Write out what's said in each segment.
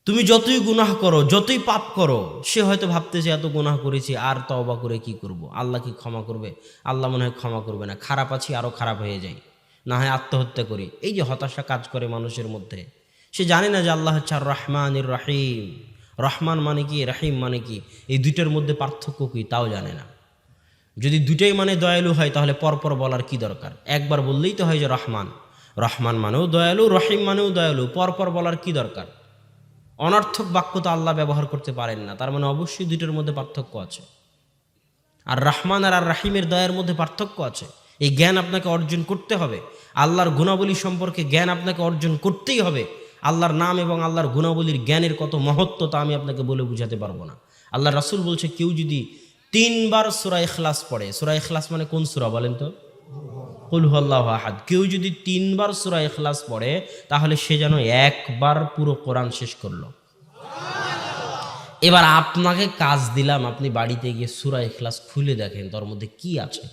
তুমি যতই গুনাহ করো, যতই পাপ করো, সে হয়তো ভাবতেছে এত গুনাহ করেছি, আর তওবা করে কি করব, আল্লাহ কি ক্ষমা করবে? আল্লাহ মনে হয় ক্ষমা করবে না, খারাপ আছি, আরও খারাপ হয়ে যাই, না হয় আত্মহত্যা করি। এই যে হতাশা কাজ করে মানুষের মধ্যে, সে জানে না যে আল্লাহ হচ্ছে আর রহমানির রহিম। রহমান মানে কি, রহিম মানে কি, এই দুইটার মধ্যে পার্থক্য কি তাও জানে না। যদি দুটাই মানে দয়ালু হয়, তাহলে পরপর বলার কি দরকার? একবার বললেই তো হয় যে রহমান। রহমান মানেও দয়ালু, রহিম মানেও দয়ালু, পরপর বলার কি দরকার? অনর্থক বাক্য তো আল্লাহ ব্যবহার করতে পারেন না, তার মানে অবশ্যই দুইটার মধ্যে পার্থক্য আছে। আর রহমান আর রাহিমের দয়ার মধ্যে পার্থক্য আছে। এই জ্ঞান আপনাকে অর্জন করতে হবে। আল্লাহর গুণাবলী সম্পর্কে জ্ঞান আপনাকে অর্জন করতেই হবে। আল্লাহর নাম এবং আল্লাহর গুণাবলীর জ্ঞানের কত মহত্ব তা আমি আপনাকে বলে বুঝাতে পারবো না। আল্লাহ রাসূল বলছে, কেউ যদি 3বার সূরা ইখলাস পড়ে, সূরা ইখলাস মানে কোন সূরা বলেন তো? কুল হুয়াল্লাহু আহাদ। কেউ যদি 3বার সূরা ইখলাস পড়ে, তাহলে সে যেন একবার পুরো কোরআন শেষ করলো। এবার আপনাকে কাজ দিলাম, আপনি বাড়িতে গিয়ে সূরা ইখলাস খুলে দেখেন তোর মধ্যে কি আছে।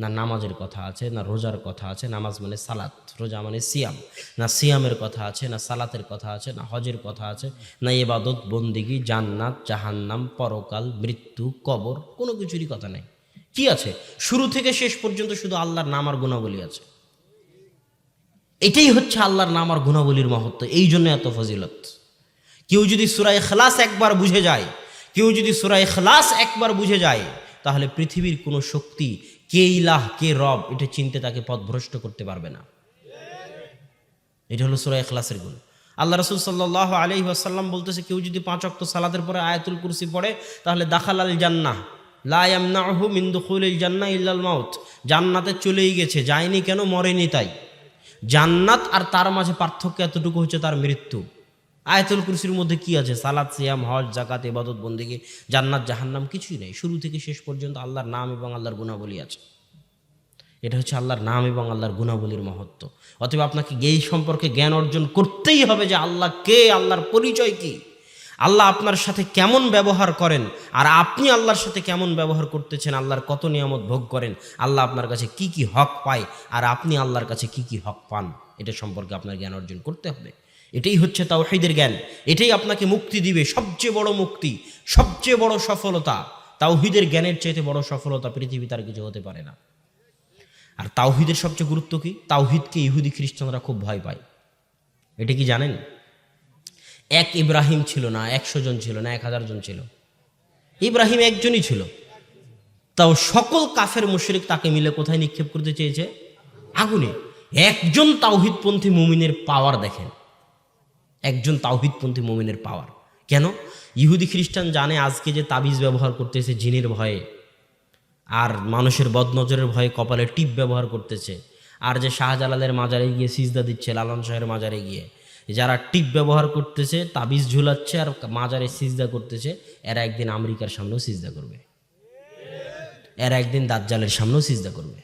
না নামাজের কথা আছে, না রোজার কথা আছে, নামাজ মানে সালাত, রোজা মানে সিয়াম, না সিয়ামের কথা আছে, না সালাতের কথা আছে, না হজের কথা আছে, না ইবাদত বন্দিগি, জান্নাত জাহান্নাম, পরকাল, মৃত্যু, কবর, কোনো কিছুরই কথা নেই। কি আছে? শুরু থেকে শেষ পর্যন্ত শুধু আল্লাহর নাম আর গুণাবলী আছে। এটাই হচ্ছে আল্লাহর নাম আর গুণাবলীর মহত্ব, এই জন্য এত ফজিলত। কেউ যদি সূরা ইখলাস একবার বুঝে যায়, কেউ যদি সূরা ইখলাস একবার বুঝে যায়, তাহলে পৃথিবীর কোনো শক্তি, কে ইলাহ কে রব, এটা চিনতে তাকে পথভ্রষ্ট করতে পারবে না। এটা হলো সূরা ইখলাসের গুণ। আল্লাহ রাসূল সাল্লাল্লাহু আলাইহি ওয়াসাল্লাম বলতেছে, কেউ যদি 5 ওয়াক্ত সালাতের পরে আয়াতুল কুরসি পড়ে, তাহলে দাখালাল জান্নাহ লা ইয়ামনাহু মিন দুখুলিল জান্নাহ ইল্লাল মাউত। জান্নাতে চলেই গেছে, যায়নি কেন? মরেনি তাই। জান্নাত আর তার মাঝে পার্থক্য এতটুকু হচ্ছে তার মৃত্যু। আয়াতুল কুরসির মধ্যে কি আছে? সালাত, সিয়াম, হজ, যাকাত, ইবাদত বন্দেগী, জান্নাত জাহান্নাম কিছুই নেই। শুরু থেকে শেষ পর্যন্ত আল্লাহর নাম এবং আল্লাহর গুণাবলী আছে। এটা হচ্ছে আল্লাহর নাম এবং আল্লাহর গুণাবলীর মহত্ব। অতএব আপনাকে এই সম্পর্কে জ্ঞান অর্জন করতেই হবে যে আল্লাহ কে, আল্লাহর পরিচয় কি, আল্লাহ আপনার সাথে কেমন ব্যবহার করেন, আর আপনি আল্লাহর সাথে কেমন ব্যবহার করতেছেন, আল্লাহর কত নিয়ামত ভোগ করেন, আল্লাহ আপনার কাছে কি কি হক পায়, আর আপনি আল্লাহর কাছে কি কি হক পান, এটা সম্পর্কে আপনার জ্ঞান অর্জন করতে হবে। এটাই হচ্ছে তাওহীদের জ্ঞান। এটাই আপনাকে মুক্তি দিবে, সবচেয়ে বড় মুক্তি, সবচেয়ে বড় সফলতা। তাওহীদের জ্ঞানের চাইতে বড় সফলতা পৃথিবীতে আর কিছু হতে পারে না। আর তাওহীদের সবচেয়ে গুরুত্ব কি? তাওহীদকে ইহুদি খ্রিস্টানরা খুব ভয় পায়। এটা কি জানেন? এক ইব্রাহিম ছিল না, 100 জন ছিল না, 1000 জন ছিল। ইব্রাহিম একজনই ছিল, তাও সকল কাফের মুশরিক তাকে মিলে কোথায় নিক্ষেপ করতে চেয়েছে? আগুনে। একজন তাওহীদপন্থী মুমিনের পাওয়ার দেখেন, একজন তাওহীদপন্থী মুমিনের পাওয়ার। কেন? ইহুদি খ্রিস্টান জানে আজকে যে তাবিজ ব্যবহার করতেছে জিনের ভয়ে, আর মানুষের বদনজরের ভয়ে কপালে টিপ ব্যবহার করতেছে, আর যে শাহজালালের মাজারে গিয়ে সিজদা দিচ্ছে, লালন শাহের মাজারে গিয়ে যারা টিপ ব্যবহার করতেছে, তাবিজ ঝুলাচ্ছে আর মাজারে সিজদা করতেছে, এরা একদিন আমেরিকার সামনেও সিজদা করবে, এরা একদিন দাজ্জালের সামনেও সিজদা করবে।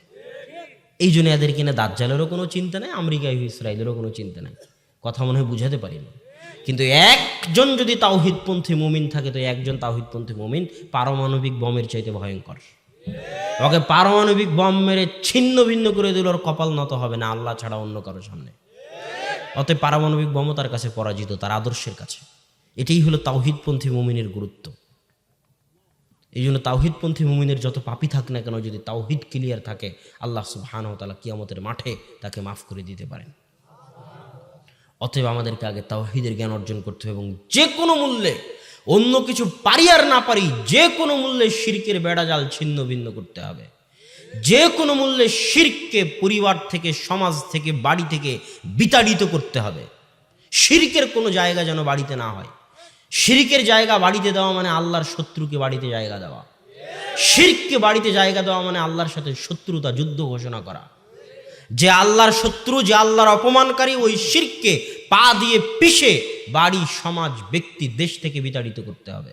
এই জন্য এদের কিনা দাজ্জালেরও কোনো চিন্তা নেই, আমেরিকা ইসরায়েলেরও কোনো চিন্তা নেই। কথা মনে হয় বুঝাতে পারিনি। কিন্তু একজন যদি তাওহীদপন্থী মুমিন থাকে, তো একজন তাওহীদপন্থী মুমিন পারমাণবিক বোমের চাইতে ভয়ঙ্কর। ওকে পারমাণবিক বম মেরে ছিন্ন ভিন্ন করে দিল, ওর কপাল নত হবে না আল্লাহ ছাড়া অন্য কারো সামনে। অতএব পারমাণবিক বমও তার কাছে পরাজিত, তার আদর্শের কাছে। এটাই হলো তাওহীদপন্থী মুমিনের গুরুত্ব। এই জন্য তাওহীদপন্থী মুমিনের যত পাপী থাক না কেন, যদি তাওহীদ ক্লিয়ার থাকে, আল্লাহ সুবহানাহু ওয়া তাআলা কিয়ামতের মাঠে তাকে মাফ করে দিতে পারেন। অতএব আমাদেরকে আগে তাওহীদের জ্ঞান অর্জন করতে হবে, এবং যে কোনো মূল্যে, অন্য কিছু পারি আর না পারি, যে কোনো মূল্যে শিরকের বেড়াজাল ছিন্ন ভিন্ন করতে হবে। যে কোনো মূল্যে শিরককে পরিবার থেকে, সমাজ থেকে, বাড়ি থেকে বিতাড়িত করতে হবে। শিরকের কোনো জায়গা যেন বাড়িতে না হয়। শিরকের জায়গা বাড়িতে দেওয়া মানে আল্লাহর শত্রুকে বাড়িতে জায়গা দেওয়া। শিরককে বাড়িতে জায়গা দেওয়া মানে আল্লাহর সাথে শত্রুতা, যুদ্ধ ঘোষণা করা। যে আল্লাহর শত্রু, যে আল্লাহর অপমানকারী, ওই শিরককে পা দিয়ে পিষে বাড়ি, সমাজ, ব্যক্তি, দেশ থেকে বিতাড়িত করতে হবে।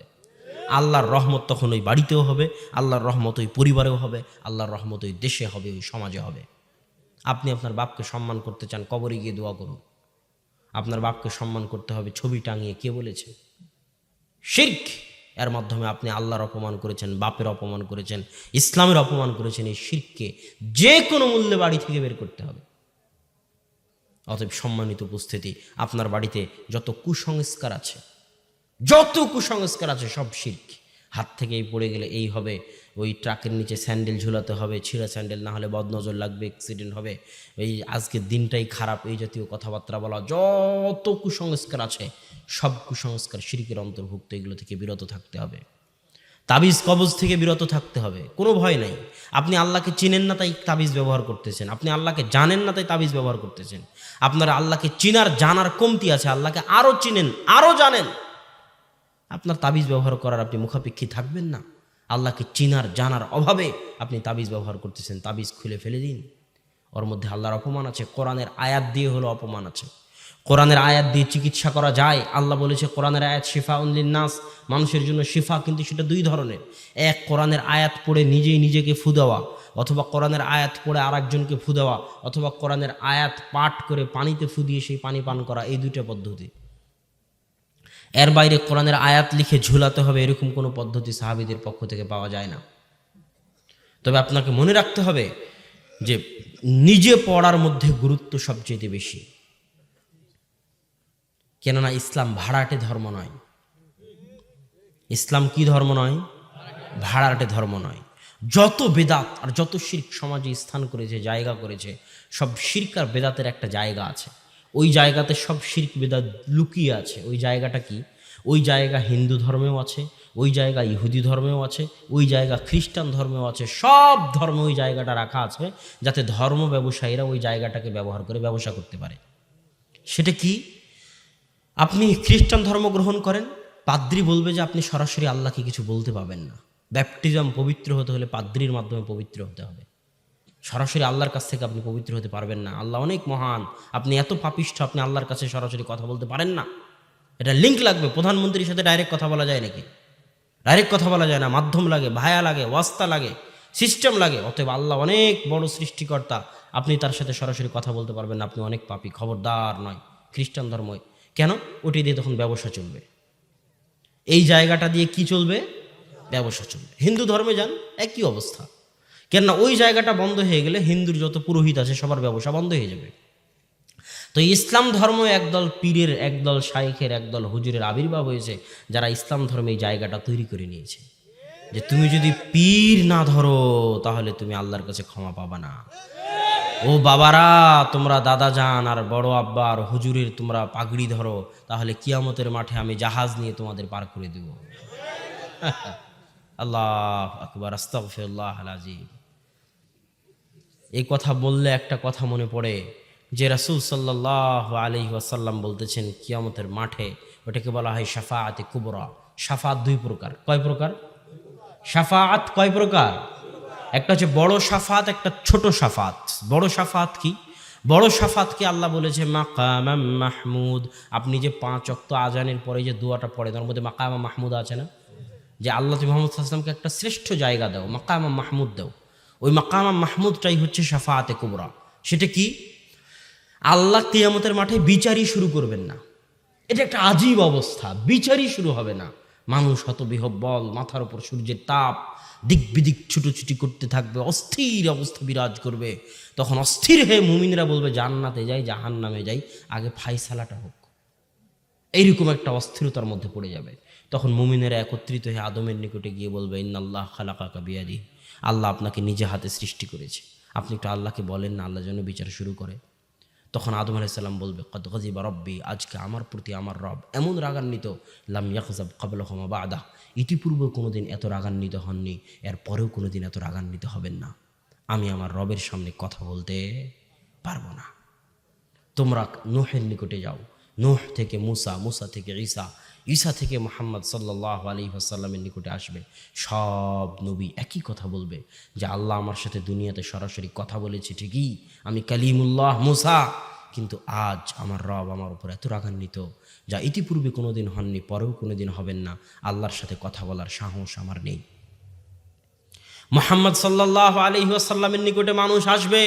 আল্লাহর রহমত তখন ওই বাড়িতেও হবে, আল্লাহর রহমত ওই পরিবারেও হবে, আল্লাহর রহমত ওই দেশে হবে, ওই সমাজে হবে। আপনি আপনার বাপকে সম্মান করতে চান, কবরে গিয়ে দোয়া করুন। আপনার বাপকে সম্মান করতে হবে ছবি টাঙিয়ে, কে বলেছে? শিরক। এর মাধ্যমে আপনি আল্লাহর অপমান করেছেন, বাপের অপমান করেছেন, ইসলামের অপমান করেছেন। এই শিরককে যে কোনো মূল্যে বাড়ি থেকে বের করতে হবে। অতএব সম্মানিত উপস্থিতি, আপনার বাড়িতে যত কুসংস্কার আছে, যত কুসংস্কার আছে সব শিরক। হাত থেকে এই পড়ে গেলে এই হবে, ওই ট্রাকের নিচে স্যান্ডেল ঝুলাতে হবে, ছিঁড়া স্যান্ডেল না হলে বদনজর লাগবে, অ্যাক্সিডেন্ট হবে, এই আজকের দিনটাই খারাপ, এই জাতীয় কথাবার্তা বলা, যত কুসংস্কার আছে সব কুসংস্কার শিরকের অন্তর্ভুক্ত। এগুলো থেকে বিরত থাকতে হবে। তাবিজ কবজ থেকে বিরত থাকতে হবে, কোনো ভয় নাই। আপনি আল্লাহকে চিনেন না তাই তাবিজ ব্যবহার করতেছেন, আপনি আল্লাহকে জানেন না তাই তাবিজ ব্যবহার করতেছেন। আপনার আল্লাহকে চিনার জানার কমতি আছে, আল্লাহকে আরও চিনেন আরও জানেন, আপনার তাবিজ ব্যবহার করার আপনি মুখাপেক্ষী থাকবেন না। আল্লাহকে চিনার জানার অভাবে আপনি তাবিজ ব্যবহার করতেছেন, তাবিজ খুলে ফেলে দিন। ওর মধ্যে আল্লাহর অপমান আছে, কোরআনের আয়াত দিয়ে হলো অপমান আছে। কোরআনের আয়াত দিয়ে চিকিৎসা করা যায়। আল্লাহ বলেছে কোরআনের আয়াত শিফা লিন-নাস, মানুষের জন্য শিফা, কিন্তু সেটা দুই ধরনের। এক, কোরআনের আয়াত পড়ে নিজেই নিজেকে ফু দেওয়া, অথবা কোরআনের আয়াত পড়ে আরেকজনকে ফু দেওয়া, অথবা কোরআনের আয়াত পাঠ করে পানিতে ফু দিয়ে সেই পানি পান করা, এই দুইটা পদ্ধতি। এর বাইরে কোরআনের আয়াত লিখে ঝুলাতে হবে এরকম কোনো পদ্ধতি সাহাবীদের পক্ষ থেকে পাওয়া যায় না। তবে আপনাকে মনে রাখতে হবে যে নিজে পড়ার মধ্যে গুরুত্ব সবচেয়ে বেশি। কেননা ইসলাম ভাড়াটে ধর্ম নয়। ইসলাম কি ধর্ম নয়? ভাড়াটে ধর্ম নয়। যত বেদাত আর যত শিরক সমাজে স্থান করেছে, জায়গা করেছে, সব শিরক আর বেদাতের একটা জায়গা আছে। ওই জায়গাতে সব শিরক বেদাত লুকিয়ে আছে। ওই জায়গাটা কি? ওই জায়গা হিন্দু ধর্মেও আছে, ওই জায়গা ইহুদি ধর্মেও আছে, ওই জায়গা খ্রিস্টান ধর্মেও আছে। সব ধর্মে ওই জায়গাটা রাখা আছে যাতে ধর্ম ব্যবসায়ীরা ওই জায়গাটাকে ব্যবহার করে ব্যবসা করতে পারে। সেটা কি? আপনি খ্রিস্টান ধর্ম গ্রহণ করেন, পাদ্রী বলবে যে আপনি সরাসরি আল্লাহকে কিছু বলতে পাবেন না। ব্যাপটিজম পবিত্র হতে হলে পাদ্রীর মাধ্যমে পবিত্র হতে হবে, সরাসরি আল্লাহর কাছ থেকে আপনি পবিত্র হতে পারবেন না। আল্লাহ অনেক মহান, আপনি এত পাপিষ্ঠ, আপনি আল্লাহর কাছে সরাসরি কথা বলতে পারেন না। এটা লিঙ্ক লাগবে। প্রধানমন্ত্রীর সাথে ডাইরেক্ট কথা বলা যায় নাকি? ডাইরেক্ট কথা বলা যায় না, মাধ্যম লাগে, ভায়া লাগে, ওয়াস্তা লাগে, সিস্টেম লাগে। অতএব আল্লাহ অনেক বড় সৃষ্টিকর্তা, আপনি তার সাথে সরাসরি কথা বলতে পারবেন না, আপনি অনেক পাপী। খবরদার নয় খ্রিস্টান ধর্ম। কেন? ওটি দিয়ে তখন ব্যবসা চলবে। এই জায়গাটা দিয়ে কি চলবে? ব্যবসা চলবে। হিন্দু ধর্মে যান, একই অবস্থা। কেননা ওই জায়গাটা বন্ধ হয়ে গেলে হিন্দুর যত পুরোহিত আছে সবার ব্যবসা বন্ধ হয়ে যাবে। তো ইসলাম ধর্ম একদল পীরের, একদল শাইখের, একদল হুজুরের আবির্ভাব হয়েছে, যারা ইসলাম ধর্মে এই জায়গাটা তৈরি করে নিয়েছে যে তুমি যদি পীর না ধরো তাহলে তুমি আল্লাহর কাছে ক্ষমা পাবা না। ও বাবারা, তোমরা দাদা যান আর বড় আব্বা আর হুজুরের তোমরা পাগড়ি ধরো, তাহলে কিয়ামতের মাঠে আমি জাহাজ নিয়ে তোমাদের পার করে দেব। আল্লাহ আকবার, আস্তাগফিরুল্লাহ আল আযীম। এই কথা বললে একটা কথা মনে পড়ে যে রাসূল সাল্লাল্লাহু আলাইহি ওয়াসাল্লাম বলতেছেন কিয়ামতের মাঠে ওটাকে বলা হয় শাফাআতে কুবরা। শাফাআত দুই প্রকার। কয় প্রকার? শাফাআত কয় প্রকার? একটা হচ্ছে বড় শাফাত, একটা ছোট শাফাত। বড় শাফাত কি? বড় শাফাতকে আল্লাহ বলেছে মাকামাম মাহমুদ। আপনি যে 5 ওয়াক্ত আজানের পরে যে দোয়াটা পড়ে তার মধ্যে মাকামা মাহমুদ আছে না? যে আল্লাহ তুমি মুহাম্মদ সাল্লাল্লাহু আলাইহি ওয়াসাল্লামকে একটা শ্রেষ্ঠ জায়গা দাও, মাকামা মাহমুদ দাও। ওই মাকামা মাহমুদটাই হচ্ছে শাফাআতে কুবরা। সেটা কি? আল্লাহ কিয়ামতের মাঠে বিচারই শুরু করবেন না। এটা একটা আজীব অবস্থা, বিচারই শুরু হবে না। মানুষ হতবিহ্বল, মাথার উপর সূর্যের তাপ, দিক বিদিক ছুটোছুটি করতে থাকবে, অস্থির অবস্থা বিরাজ করবে। তখন অস্থির হয়ে মুমিনরা বলবে জান্নাতে যাই, জাহান্নামে যাই, আগে ফায়সালাটা হোক। এইরকম একটা অস্থিরতার মধ্যে পড়ে যাবে। তখন মুমিনেরা একত্রিত হয়ে আদমের নিকটে গিয়ে বলবে ইন্নাল্লাহ খালাকাকা বিয়াদিহি, আল্লাহ আপনাকে নিজে হাতে সৃষ্টি করেছে, আপনি একটু আল্লাহকে বলেন না আল্লাহ যেন বিচার শুরু করে। তখন আদম আলাইহিস সালাম বলবে কদ গযিবা রব্বি, আজকে আমার প্রতি আমার রব এমন রাগান্বিত, লাম ইয়াগযাব ক্বাবলাহু ওয়া বা'দাহ, ইতিপূর্বে কোনোদিন এত রাগান্বিত হননি, এর পরেও কোনোদিন এত রাগান্বিত হবেন না। আমি আমার রবের সামনে কথা বলতে পারবো না। তোমরা নূহের নিকটে যাও, নূহ থেকে মুসা, মুসা থেকে ঈসা, ঈসা থেকে মুহাম্মদ সাল্লাল্লাহু আলাইহি ওয়াসাল্লামের নিকটে আসবে। সব নবী একই কথা বলবে যে আল্লাহ আমার সাথে দুনিয়াতে সরাসরি কথা বলেছে ঠিকই, আমি কালিমুল্লাহ মুসা, কিন্তু আজ আমার রব আমার উপর এত রাগান্বিত যা ইতিপূর্বে কোনোদিন হননি, পরেও কোনোদিন হবেন না। আল্লাহর সাথে কথা বলার সাহস আমার নেই। মুহাম্মদ সাল্লাল্লাহু আলাইহি ওয়াসাল্লামের নিকটে মানুষ আসবে,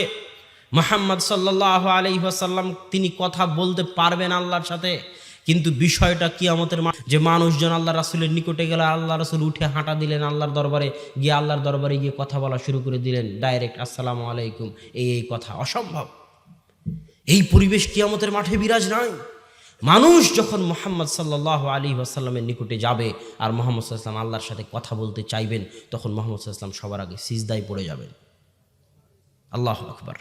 মুহাম্মদ সাল্লাল্লাহু আলাইহি ওয়াসাল্লাম তিনি কথা বলতে পারবেন আল্লাহর সাথে, কিন্তু বিষয়টা কিয়ামতের যে মানুষজন আল্লাহ রাসূলের নিকটে গেল, আল্লাহ রাসূল উঠে হাঁটা দিলেন আল্লাহর দরবারে গিয়ে, আল্লাহর দরবারে গিয়ে কথা বলা শুরু করে দিলেন ডাইরেক্ট আসসালামু আলাইকুম, এই কথা অসম্ভব। এই পরিবেশ কিয়ামতের মাঠে বিরাজ নাই। মানুষ যখন মুহাম্মদ সাল্লাল্লাহু আলাইহি ওয়াসাল্লামের নিকটে যাবে আর মুহাম্মদ সাল্লাল্লাহু আলাইহি ওয়াসাল্লাম আল্লাহর সাথে কথা বলতে চাইবেন, তখন মুহাম্মদ সাল্লাল্লাহু আলাইহি ওয়াসাল্লাম সবার আগে সিজদায় পড়ে যাবেন। আল্লাহু আকবার।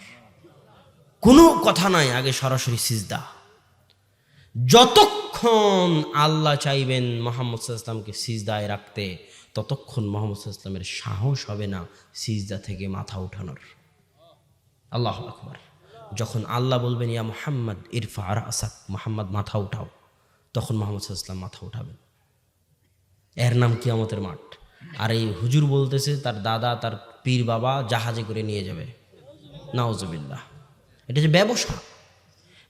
কোনো কথা নাই, আগে সরাসরি সিজদা। যতক্ষণ আল্লাহ চাইবেন মুহাম্মদ সাল্লাল্লাহু আলাইহি ওয়াসাল্লামকে সিজদায় রাখতে, ততক্ষণ মুহাম্মদ সাল্লাল্লাহু আলাইহি ওয়াসাল্লামের সাহস হবে না সিজদা থেকে মাথা উঠানোর। আল্লাহু আকবার। যখন আল্লাহ বলবেন ইয়া মুহাম্মদ ইরফা রাসাক, মুহাম্মদ মাথা উঠাও, তখন মুহাম্মদ সাল্লাল্লাহু আলাইহি ওয়াসাল্লাম মাথা উঠাবেন। এর নাম কিয়ামতের মাঠ। আর এই হুজুর বলতেছে তার দাদা তার পীর বাবা জাহাজে করে নিয়ে যাবে, নাউজুবিল্লাহ। এটা যে ব্যবসা,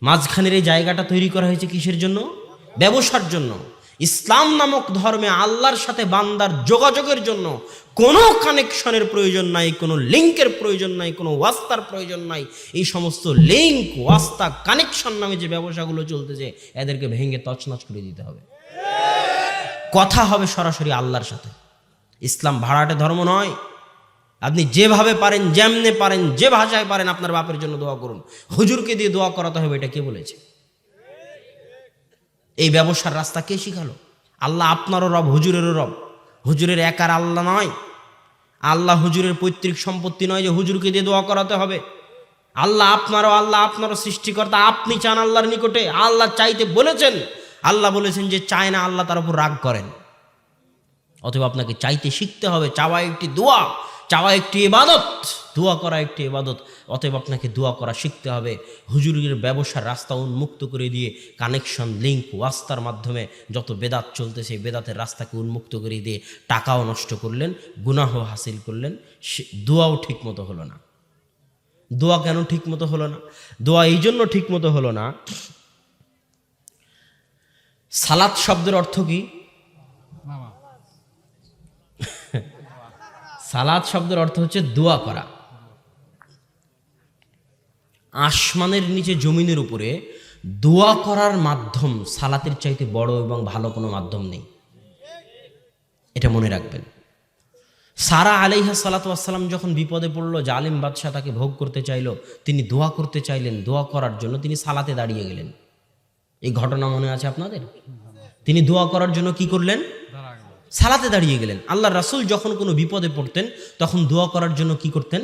মাঝখানের এই জায়গাটা তৈরি করা হয়েছে কিসের জন্য? ব্যবসার জন্য। ইসলাম নামক ধর্মে আল্লাহর সাথে বান্দার যোগাযোগের জন্য কোনো কানেকশনের প্রয়োজন নাই, কোনো লিঙ্কের প্রয়োজন নাই, কোনো ওয়াস্তার প্রয়োজন নাই। এই সমস্ত লিঙ্ক, ওয়াস্তা, কানেকশন নামে যে ব্যবসাগুলো চলতেছে, এদেরকে ভেঙে তছনছ করে দিতে হবে। কথা হবে সরাসরি আল্লাহর সাথে। ইসলাম ভাড়াটে ধর্ম নয়। আপনি যেভাবে পারেন, যেমনে পারেন, যে ভাষায় পারেন আপনার বাপের জন্য দোয়া করুন। হুজুরকে দিয়ে দোয়া করাতে হবে, এটা কে বলেছে? এই ব্যবসার রাস্তা কে শিখালো? আল্লাহ আপনারও রব, হুজুরেরও রব। হুজুরের একার আল্লাহ নয়। আল্লাহ হুজুরের পৈতৃক সম্পত্তি নয় যে হুজুরকে দিয়ে দোয়া করাতে হবে। আল্লাহ আপনারও সৃষ্টিকর্তা। আপনি চান আল্লাহর নিকটে, আল্লাহ চাইতে বলেছেন। আল্লাহ বলেছেন যে চায় না, আল্লাহ তার উপর রাগ করেন। অতএব আপনাকে চাইতে শিখতে হবে। চাওয়া একটি দোয়া, চাওয়া একটি ইবাদত, দোয়া করা একটি ইবাদত। অতএব আপনাকে দোয়া করা শিখতে হবে। হুজুরের ব্যবসার রাস্তা উন্মুক্ত করে দিয়ে কানেকশন, লিঙ্ক, ওয়াস্তার মাধ্যমে যত বেদাত চলতেছে, বেদাতের রাস্তাকে উন্মুক্ত করে দিয়ে টাকাও নষ্ট করলেন, গুনাহ হাসিল করলেন, দোয়াও ঠিক মতো হলো না। দোয়া কেন ঠিক মতো হলো না? দোয়া এই জন্য ঠিক মতো হলো না, সালাত শব্দের অর্থ কি? সালাত শব্দের অর্থ হচ্ছে দোয়া করা। আসমানের নিচে জমিনের উপরে দোয়া করার মাধ্যম সালাতের চাইতে বড় এবং ভালো কোনো মাধ্যম নেই। এটা মনে রাখবেন। সারা আলাইহা সালাতু ওয়াসসালাম যখন বিপদে পড়লো, জালিম বাদশাহ তাকে ভোগ করতে চাইলো, তিনি দোয়া করতে চাইলেন। দোয়া করার জন্য তিনি সালাতে দাঁড়িয়ে গেলেন। এই ঘটনা মনে আছে আপনাদের? তিনি দোয়া করার জন্য কি করলেন? সালাতে দাঁড়িয়ে গেলেন। আল্লাহ রাসূল যখন কোনো বিপদে পড়তেন, তখন দোয়া করার জন্য কি করতেন?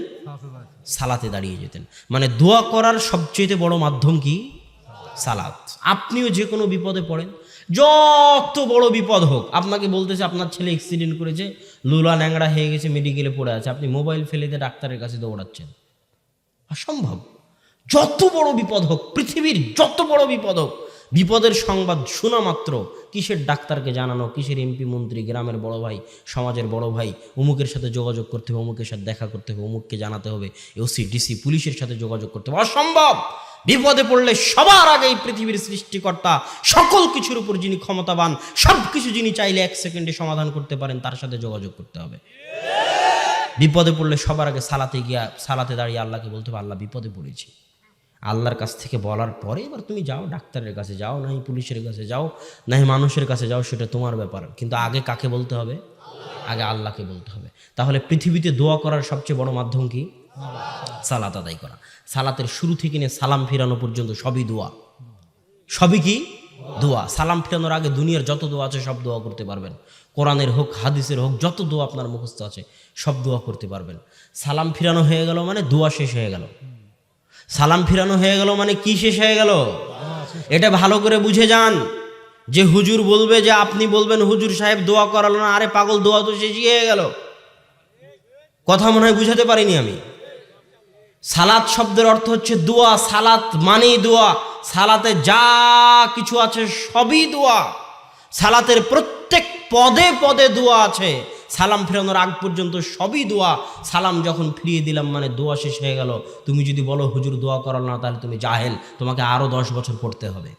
সালাতে দাঁড়িয়ে যেতেন। মানে দোয়া করার সবচেয়ে বড় মাধ্যম কি? সালাত। আপনিও যে কোনো বিপদে পড়েন, যত বড় বিপদ হোক, আপনাকে বলতেছে আপনার ছেলে অ্যাক্সিডেন্ট করেছে, লুলা ন্যাংরা হয়ে গেছে, মেডিকেলে পড়ে আছে, আপনি মোবাইল ফেলে দিয়ে ডাক্তারের কাছে দৌড়াচ্ছেন, অসম্ভব। যত বড় বিপদ হোক, পৃথিবীর যত বড় বিপদ হোক, বিপদের সংবাদ শোনা মাত্র কিসের ডাক্তারকে জানানো, কিসের এমপি মন্ত্রী, গ্রামের বড় ভাই, সমাজের বড় ভাই, অমুকের সাথে যোগাযোগ করতে হবে, অমুকের সাথে দেখা করতে হবে, অমুককে জানাতে হবে, ওসি ডিসি পুলিশের সাথে যোগাযোগ করতে হবে, অসম্ভব। বিপদে পড়লে সবার আগে এই পৃথিবীর সৃষ্টিকর্তা, সকল কিছুর উপর যিনি ক্ষমতাবান, সব কিছু যিনি চাইলে 1 সেকেন্ডে সমাধান করতে পারেন, তার সাথে যোগাযোগ করতে হবে। বিপদে পড়লে সবার আগে সালাতে দাঁড়িয়ে আল্লাহকে বলতে হবে, আল্লাহ বিপদে পড়েছি। আল্লাহর কাছ থেকে বলার পরে এবার তুমি যাও, ডাক্তারের কাছে যাও, নাই পুলিশের কাছে যাও, নাই মানুষের কাছে যাও, সেটা তোমার ব্যাপার। কিন্তু আগে কাকে বলতে হবে? আগে আল্লাহকে বলতে হবে। তাহলে পৃথিবীতে দোয়া করার সবচেয়ে বড় মাধ্যম কি? সালাত আদায় করা। সালাতের শুরু থেকে নিয়ে সালাম ফিরানো পর্যন্ত সবই দোয়া। সবই কি? দোয়া। সালাম ফিরানোর আগে দুনিয়ার যত দোয়া আছে সব দোয়া করতে পারবেন। কোরআনের হোক, হাদিসের হোক, যত দোয়া আপনার মুখস্থ আছে সব দোয়া করতে পারবেন। সালাম ফিরানো হয়ে গেল মানে দোয়া শেষ হয়ে গেল। সালাম ফিরানো হয়ে গেল মানে কি শেষ হয়ে গেল? এটা ভালো করে বুঝে যান। যে হুজুর বলবে, যে আপনি বলবেন হুজুর সাহেব দোয়া করালো না, আরে পাগল, দোয়া তো শেষই হয়ে গেল। কথা মনে হয় বুঝাতে পারিনি আমি। সালাত শব্দের অর্থ হচ্ছে দোয়া। সালাত মানেই দোয়া। সালাতে যা কিছু আছে সবই দোয়া। সালাতের প্রত্যেক পদে পদে দোয়া আছে। সালাম ফেরানোর আগ পর্যন্ত সবই দোয়া। সালাম যখন ফিরিয়ে দিলাম মানে দোয়া শেষ হয়ে গেল। তুমি যদি বলো হুজুর দোয়া করাল না, তাহলে তুমি জাহেল, তোমাকে আরো 10 বছর পড়তে হবে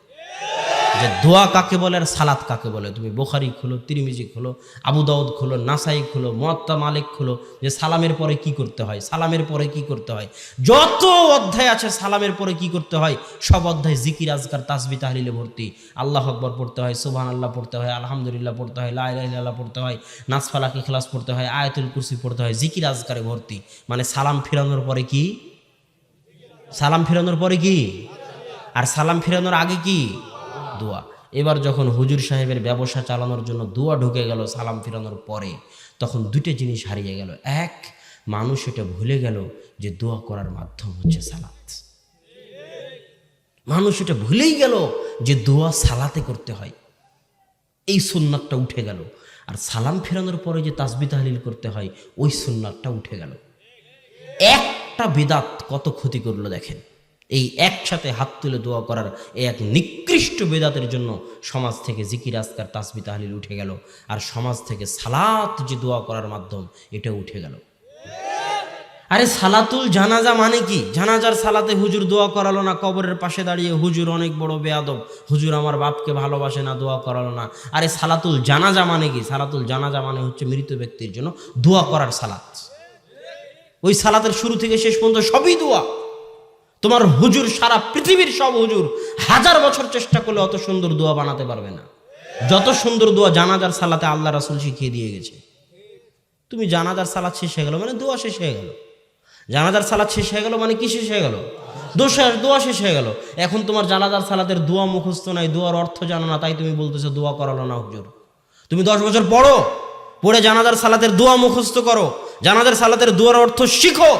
যে দোয়া কাকে বলে আর সালাত কাকে বলে। তুমি বুখারী খোলো, তিরমিজি খোলো, আবু দাউদ খোলো, নাসাই খোলো, মুয়াত্তা মালিক খোলো, যে সালামের পরে কি করতে হয়, সালামের পরে কি করতে হয়, যত অধ্যায় আছে সালামের পরে কি করতে হয়, সব অধ্যায় জিকির, আজকার, তাসবিহ, তাহলিলে ভর্তি। আল্লাহু আকবার পড়তে হয়, সুবহানাল্লাহ পড়তে হয়, আলহামদুলিল্লাহ পড়তে হয়, লা ইলাহা ইল্লাল্লাহ পড়তে হয়, নাস ফালাক ইখলাস পড়তে হয়, আয়াতুল কুরসি পড়তে হয়, জিকির আজকারে ভর্তি। মানে সালাম ফিরানোর পরে কি? সালাম ফিরানোর পরে কি? আর সালাম ফিরানোর আগে কি? দোয়া। এবার যখন হুজুর সাহেবের ব্যবসা চালানোর জন্য দোয়া ঢুকে গেল সালাম ফিরানোর পরে, তখন দুটো জিনিস হারিয়ে গেল। এক, মানুষ এটা ভুলে গেল যে দোয়া করার মাধ্যম হচ্ছে সালাত। মানুষ এটা ভুলেই গেল যে দোয়া সালাতে করতে হয়, এই সুন্নাতটা উঠে গেল। আর সালাম ফেরানোর পরে যে তাসবিহ তাহলিল করতে হয়, ওই সুন্নাতটা উঠে গেল। একটা বিদাত কত ক্ষতি করলো দেখেন। এই একসাথে হাত তুলে দোয়া করার এই এক নিকৃষ্ট বেদাতের জন্য সমাজ থেকে জিকির আজকার তাসবিহ তাহলিল উঠে গেল, আর সমাজ থেকে সালাত যে দোয়া করার মাধ্যম, এটা উঠে গেল। আরে সালাতুল জানাজা মানে কি? জানাজার সালাতে হুজুর দোয়া করালো না, কবরের পাশে দাঁড়িয়ে হুজুর অনেক বড় বেয়াদব, হুজুর আমার বাপকে ভালোবাসে না, দোয়া করালো না। আরে সালাতুল জানাজা মানে কি? সালাতুল জানাজা মানে হচ্ছে মৃত ব্যক্তির জন্য দোয়া করার সালাত। ওই সালাতের শুরু থেকে শেষ পর্যন্ত সবই দোয়া। তোমার হুজুর, সারা পৃথিবীর সব হুজুর 1000 বছর চেষ্টা করলে অত সুন্দর দোয়া বানাতে পারবে না যত সুন্দর দোয়া জানাজার সালাতে আল্লাহ রাসূল শিখিয়ে দিয়ে গেছে। তুমি জানাজার সালাত শেষ হয়ে গেল মানে দোয়া শেষ হয়ে গেল। জানাজার সালাত শেষ হয়ে গেল মানে কি শেষ হয়ে গেল? দোয়া শেষ হয়ে গেল। এখন তোমার জানাজার সালাতের দোয়া মুখস্থ নাই, দোয়ার অর্থ জানো না, তাই তুমি বলতেছো দোয়া করালো না হুজুর। তুমি 10 বছর পড়ে জানাজার সালাতের দোয়া মুখস্থ করো, জানাজার সালাতের দোয়ার অর্থ শিখো,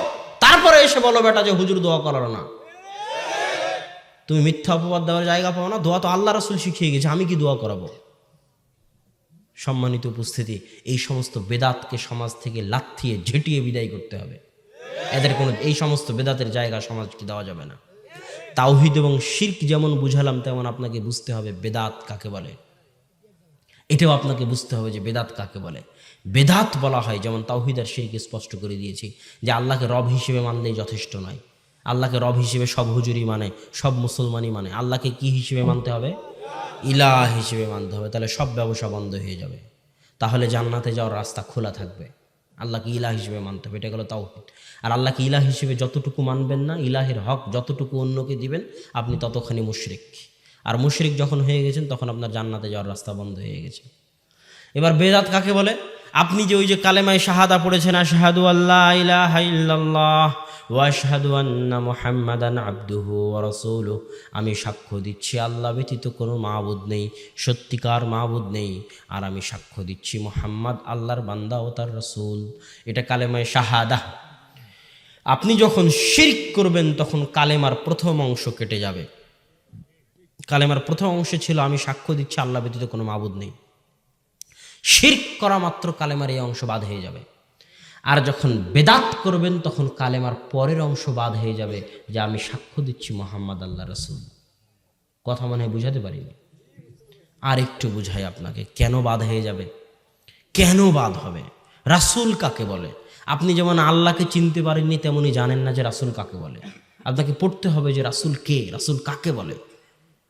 তারপরে এসে বলো বেটা যে হুজুর দোয়া করালো না। তুমি মিথ্যা অপবাদ দেওয়ার জায়গা পাও না। দোয়া তো আল্লাহ রাসূল শিখিয়ে গেছে, আমি কি দোয়া করাবো? সম্মানিত উপস্থিতি, এই সমস্ত বেদাতকে সমাজ থেকে লাথিয়ে ঝেঁটিয়ে বিদায় করতে হবে। এদের কোনো এই সমস্ত বেদাতের জায়গা সমাজকে দেওয়া যাবে না। তাওহীদ এবং শিরক যেমন বুঝালাম, তেমন আপনাকে বুঝতে হবে বেদাত কাকে বলে। এটাও আপনাকে বুঝতে হবে যে বেদাত কাকে বলে। বেদাত বলা হয়, যেমন তাওহীদ আর শিরক স্পষ্ট করে দিয়েছি, যে আল্লাহকে রব হিসেবে মানলেই যথেষ্ট নয়। আল্লাহকে রব হিসেবে সব হুজুরই মানে, সব মুসলমানই মানে। আল্লাহকে কি হিসেবে মানতে হবে? ইলাহ হিসেবে মানতে হবে। তাহলে সব ব্যবসা বন্ধ হয়ে যাবে, তাহলে জান্নাতে যাওয়ার রাস্তা খোলা থাকবে। আল্লাহকে ইলাহ হিসেবে মানতে হবে, এটা গেল তাওহীদ। আর আল্লাহকে ইলাহ হিসেবে যতটুকু মানবেন না, ইলাহের হক যতটুকু অন্যকে দিবেন, আপনি ততখানি মুশরিক। আর মুশরিক যখন হয়ে গেছেন, তখন আপনার জান্নাতে যাওয়ার রাস্তা বন্ধ হয়ে গেছে। এবার বেদাত কাকে বলে? আপনি যে ওই যে কালেমায়ে শাহাদা পড়েছেন, আশহাদু আল্লা ইলাহা ইল্লাল্লাহ ওয়া আশহাদু আন্না মুহাম্মাদান আবদুহু ওয়া রাসূলুহু, আমি সাক্ষ্য দিচ্ছি আল্লাহ ব্যতীত কোনো মাবুদ নেই, সত্যিকার মাবুদ নেই, আর আমি সাক্ষ্য দিচ্ছি মুহাম্মদ আল্লাহর বান্দা ও তার রাসূল। এটা কালেমায়ে শাহাদা। আপনি যখন শিরক করবেন, তখন কালেমার প্রথম অংশ কেটে যাবে। কালেমার প্রথম অংশে ছিল আমি সাক্ষ্য দিচ্ছি আল্লাহ ব্যতীত কোনো মাবুদ নেই। শিরক করা মাত্র কালেমার এই অংশ বাদ হয়ে যাবে। আর যখন বেদাত করবেন, তখন কালেমার পরের অংশ বাদ হয়ে যাবে, যে আমি সাক্ষ্য দিচ্ছি মুহাম্মদ আল্লাহ রাসূল। কথা মনে হয় বুঝাতে পারিনি? আর একটু বুঝাই আপনাকে, কেন বাদ হয়ে যাবে, কেন বাদ হবে। রাসূল কাকে বলে? আপনি যেমন আল্লাহকে চিনতে পারেননি, তেমনি জানেন না যে রাসূল কাকে বলে। আপনাকে পড়তে হবে যে রাসূল কে, রাসূল কাকে বলে।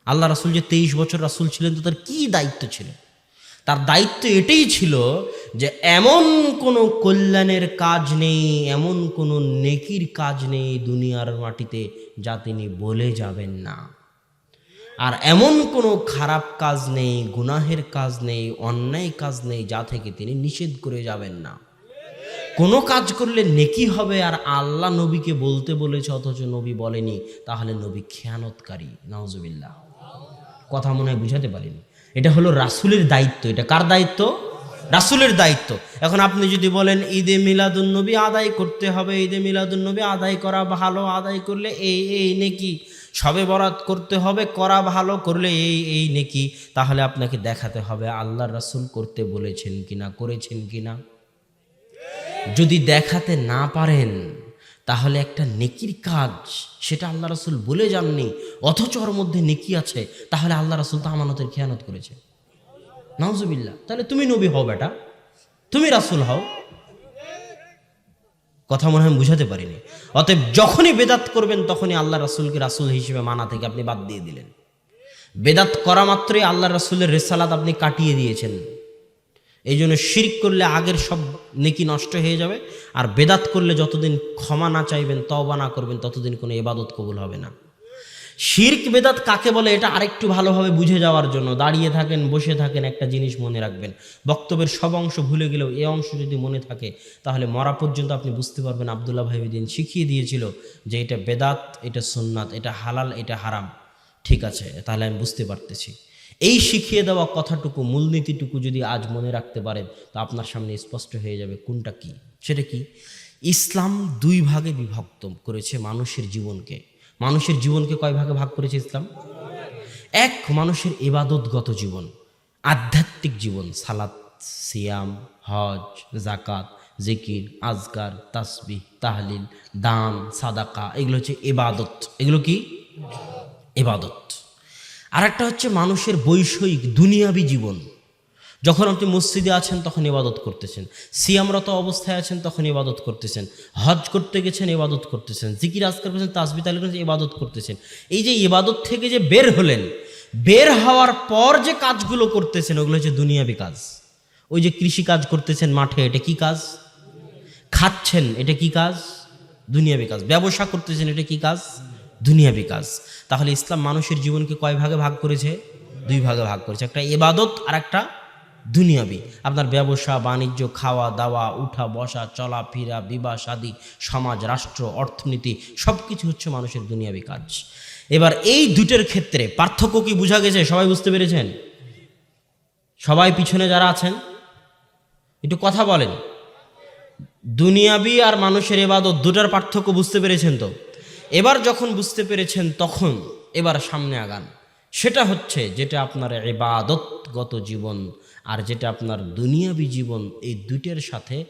আল্লাহ রাসূল যে 23 বছর রাসূল ছিলেন, তো তার কি দায়িত্ব ছিল? তার দায়িত্ব এটাই ছিল যে এমন কোনো কল্যাণের কাজ নেই, এমন কোনো নেকির কাজ নেই দুনিয়ার মাটিতে যা তিনি বলে যাবেন না। আর এমন কোনো খারাপ কাজ নেই, গুনাহের কাজ নেই, অন্যায় কাজ নেই যা থেকে তিনি নিষেধ করে যাবেন না। কোনো কাজ করলে নেকি হবে, আর আল্লাহ নবীকে বলতে বলেছে অথচ নবী বলেনি, তাহলে নবী খেয়ানতকারী। নাউজুবিল্লাহ। কথা মনে হয় বুঝাতে পারিনি। এটা হলো রাসূলের দায়িত্ব। এটা কার দায়িত্ব? রাসূলের দায়িত্ব। এখন আপনি যদি বলেন ঈদে মিলাদুন্নবী আদায় করতে হবে, ঈদে মিলাদুন্নবী আদায় করা ভালো, আদায় করলে এই নেকি, শবে বরাত করতে হবে, করা ভালো করলে এই নেকি, তাহলে আপনাকে দেখাতে হবে আল্লাহর রাসূল করতে বলেছেন কিনা, করেছেন কিনা। যদি দেখাতে না পারেন, তাহলে একটা নেকির কাজ সেটা আল্লাহ রাসূল বলে যাননি, অথচ ওর মধ্যে নেকি আছে, তাহলে আল্লাহ রাসূল তো আমানতের খেয়ানত করেছে। নাউজুবিল্লাহ। তাহলে তুমি নবী হও বেটা, তুমি রাসূল হও। কথা মনে হয় বুঝাতে পারিনি। অতএব যখনই বেদাত করবেন, তখনই আল্লাহ রাসূলকে রাসূল হিসেবে মানা থেকে আপনি বাদ দিয়ে দিলেন। বেদাত করা মাত্রই আল্লাহ রাসূলের রিসালাত আপনি কাটিয়ে দিয়েছেন। এই জন্য শিরক করলে আগের সব নেকি নষ্ট হয়ে যাবে, আর বেদাত করলে যতদিন ক্ষমা না চাইবেন, তওবা না করবেন, ততদিন কোনো ইবাদত কবুল হবে না। শিরক বেদাত কাকে বলে, এটা আরেকটু ভালোভাবে বুঝে যাওয়ার জন্য দাঁড়িয়ে থাকেন, বসে থাকেন, একটা জিনিস মনে রাখবেন। বক্তব্যের সব অংশ ভুলে গেলেও এই অংশ যদি মনে থাকে, তাহলে মরা পর্যন্ত আপনি বুঝতে পারবেন আব্দুল্লাহ ভাই দিন শিখিয়ে দিয়েছিল যে এটা বেদাত, এটা সুন্নাত, এটা হালাল, এটা হারাম। ঠিক আছে, তাহলে আমি বুঝতে পারতেছি। এই শিখিয়ে দেওয়া কথাটুকু, মূলনীতিটুকু যদি আজ মনে রাখতে পারেন, তো আপনার সামনে স্পষ্ট হয়ে যাবে কোনটা কি। সেটা কি? ইসলাম দুই ভাগে বিভক্ত করেছে মানুষের জীবনকে। মানুষের জীবনকে কয় ভাগে ভাগ করেছে ইসলাম? এক, মানুষের ইবাদতগত জীবন, আধ্যাত্মিক জীবন, সালাত, সিয়াম, হজ, জাকাত, জিকির, আজকার, তাসবিহ, তাহলিল, দান, সাদাকা, এগুলো হচ্ছে ইবাদত। এগুলো কি? ইবাদত। আর একটা হচ্ছে মানুষের বৈষয়িক দুনিয়াবি জীবন। যখন আপনি মসজিদে আছেন তখন ইবাদত করতেছেন, সিয়ামরত অবস্থায় আছেন তখন ইবাদত করতেছেন, হজ করতে গেছেন ইবাদত করতেছেন, জিকির আজকার করছেন, তাসবিহ তাহলিল করছেন, ইবাদত করতেছেন। এই যে ইবাদত থেকে যে বের হলেন, বের হওয়ার পর যে কাজগুলো করতেছেন ওগুলো হচ্ছে দুনিয়াবি কাজ। ওই যে কৃষি কাজ করতেছেন মাঠে, এটা কি কাজ? খাচ্ছেন, এটা কি কাজ? দুনিয়াবি কাজ। ব্যবসা করতেছেন, এটা কি কাজ? দুনিয়াবি কাজ। তাহলে ইসলাম মানুষের জীবনকে কয় ভাগে ভাগ করেছে? দুই ভাগে ভাগ করেছে, একটা ইবাদত আর একটা দুনিয়াবি। আপনার ব্যবসা বাণিজ্য, খাওয়া দাওয়া, উঠা বসা, চলাফেরা, বিবাহ শাদী, সমাজ, রাষ্ট্র, অর্থনীতি, সব কিছু হচ্ছে মানুষের দুনিয়াবি কাজ। এবার এই দুটোর ক্ষেত্রে পার্থক্য কি বোঝা গেছে? সবাই বুঝতে পেরেছেন? সবাই পিছনে যারা আছেন একটু কথা বলেন। দুনিয়াবি আর মানুষের ইবাদত দুটার পার্থক্য বুঝতে পেরেছেন তো? এবার যখন বুঝতে পেরেছেন তখন এবার সামনে আগান। সেটা হচ্ছে যেটা আপনার ইবাদতগত জীবন আর যেটা আপনার দুনিয়াবি জীবন, এই দুইটার সাথে